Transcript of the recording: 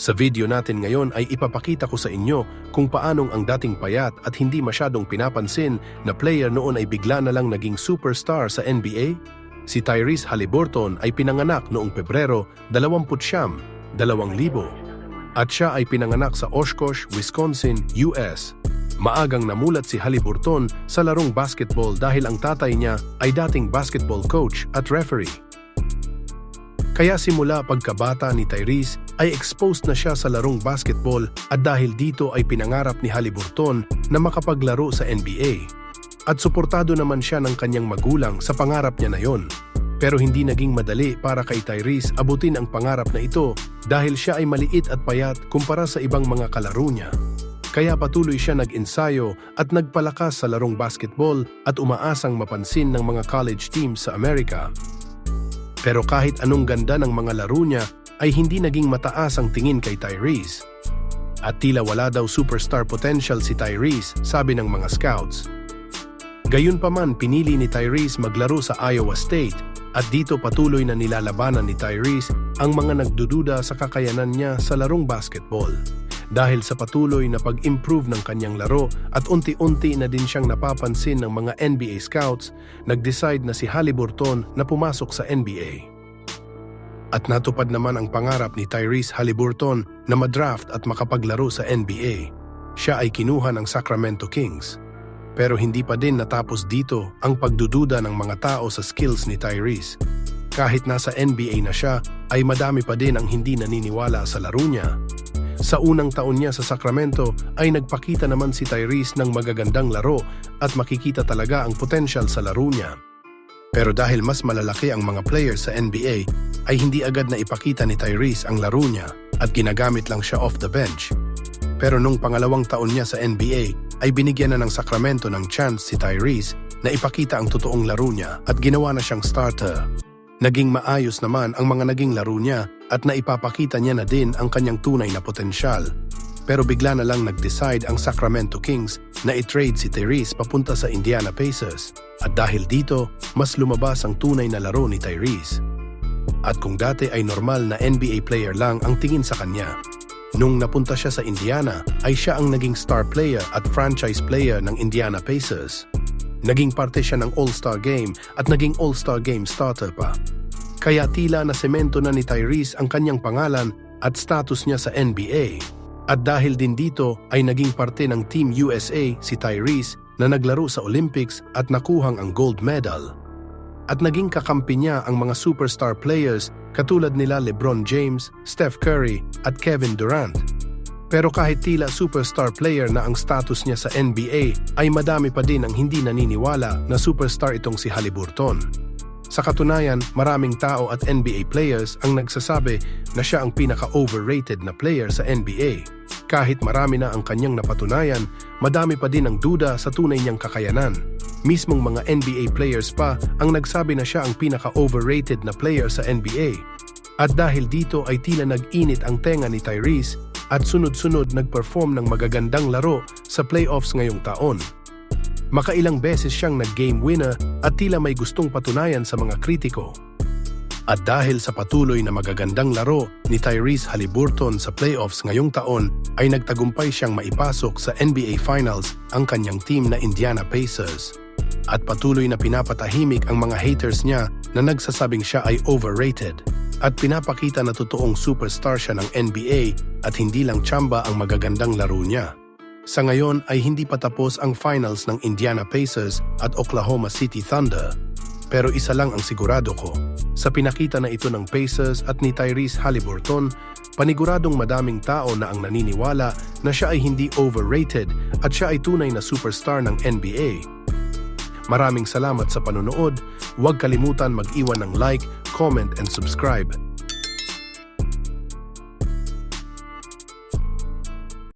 Sa video natin ngayon ay ipapakita ko sa inyo kung paanong ang dating payat at hindi masyadong pinapansin na player noon ay bigla na lang naging superstar sa NBA. Si Tyrese Haliburton ay pinanganak noong Pebrero 20, 2000 at siya ay pinanganak sa Oshkosh, Wisconsin, US. Maagang namulat si Haliburton sa larong basketball dahil ang tatay niya ay dating basketball coach at referee. Kaya simula pagkabata ni Tyrese ay exposed na siya sa larong basketball at dahil dito ay pinangarap ni Haliburton na makapaglaro sa NBA. At suportado naman siya ng kanyang magulang sa pangarap niya na yon. Pero hindi naging madali para kay Tyrese abutin ang pangarap na ito dahil siya ay maliit at payat kumpara sa ibang mga kalaro niya. Kaya patuloy siya nag-ensayo at nagpalakas sa larong basketball at umaasang mapansin ng mga college teams sa Amerika. Pero kahit anong ganda ng mga laro niya ay hindi naging mataas ang tingin kay Tyrese. At tila wala daw superstar potential si Tyrese, sabi ng mga scouts. Gayunpaman pinili ni Tyrese maglaro sa Iowa State at dito patuloy na nilalabanan ni Tyrese ang mga nagdududa sa kakayanan niya sa larong basketball. Dahil sa patuloy na pag-improve ng kanyang laro at unti-unti na din siyang napapansin ng mga NBA scouts, nag-decide na si Haliburton na pumasok sa NBA. At natupad naman ang pangarap ni Tyrese Haliburton na madraft at makapaglaro sa NBA. Siya ay kinuha ng Sacramento Kings. Pero hindi pa din natapos dito ang pagdududa ng mga tao sa skills ni Tyrese. Kahit nasa NBA na siya, ay madami pa din ang hindi naniniwala sa laro niya. Sa unang taon niya sa Sacramento ay nagpakita naman si Tyrese ng magagandang laro at makikita talaga ang potential sa laro niya. Pero dahil mas malalaki ang mga players sa NBA, ay hindi agad na ipakita ni Tyrese ang laro niya at ginagamit lang siya off the bench. Pero nung pangalawang taon niya sa NBA, ay binigyan na ng Sacramento ng chance si Tyrese na ipakita ang totoong laro niya at ginawa na siyang starter. Naging maayos naman ang mga naging laro niya at naipapakita niya na din ang kanyang tunay na potensyal. Pero bigla na lang nag-decide ang Sacramento Kings na i-trade si Tyrese papunta sa Indiana Pacers. At dahil dito, mas lumabas ang tunay na laro ni Tyrese. At kung dati ay normal na NBA player lang ang tingin sa kanya, nung napunta siya sa Indiana ay siya ang naging star player at franchise player ng Indiana Pacers. Naging parte siya ng All-Star Game at naging All-Star Game starter pa. Kaya tila na semento na ni Tyrese ang kanyang pangalan at status niya sa NBA. At dahil din dito ay naging parte ng Team USA si Tyrese na naglaro sa Olympics at nakuhang ang gold medal. At naging kakampi niya ang mga superstar players katulad nila LeBron James, Steph Curry at Kevin Durant. Pero kahit tila superstar player na ang status niya sa NBA, ay madami pa din ang hindi naniniwala na superstar itong si Haliburton. Sa katunayan, maraming tao at NBA players ang nagsasabi na siya ang pinaka-overrated na player sa NBA. Kahit marami na ang kanyang napatunayan, madami pa din ang duda sa tunay niyang kakayanan. Mismong mga NBA players pa ang nagsabi na siya ang pinaka-overrated na player sa NBA. At dahil dito ay tila nag-init ang tenga ni Tyrese at sunod-sunod nag-perform ng magagandang laro sa playoffs ngayong taon. Makailang beses siyang nag-game winner at tila may gustong patunayan sa mga kritiko. At dahil sa patuloy na magagandang laro ni Tyrese Haliburton sa playoffs ngayong taon, ay nagtagumpay siyang maipasok sa NBA Finals ang kanyang team na Indiana Pacers. At patuloy na pinapatahimik ang mga haters niya na nagsasabing siya ay overrated. At pinapakita na totoong superstar siya ng NBA at hindi lang tsamba ang magagandang laro niya. Sa ngayon ay hindi pa tapos ang finals ng Indiana Pacers at Oklahoma City Thunder. Pero isa lang ang sigurado ko, sa pinakita na ito ng Pacers at ni Tyrese Haliburton, paniguradong madaming tao na ang naniniwala na siya ay hindi overrated at siya ay tunay na superstar ng NBA. Maraming salamat sa panonood. Huwag kalimutan mag-iwan ng like, comment and subscribe.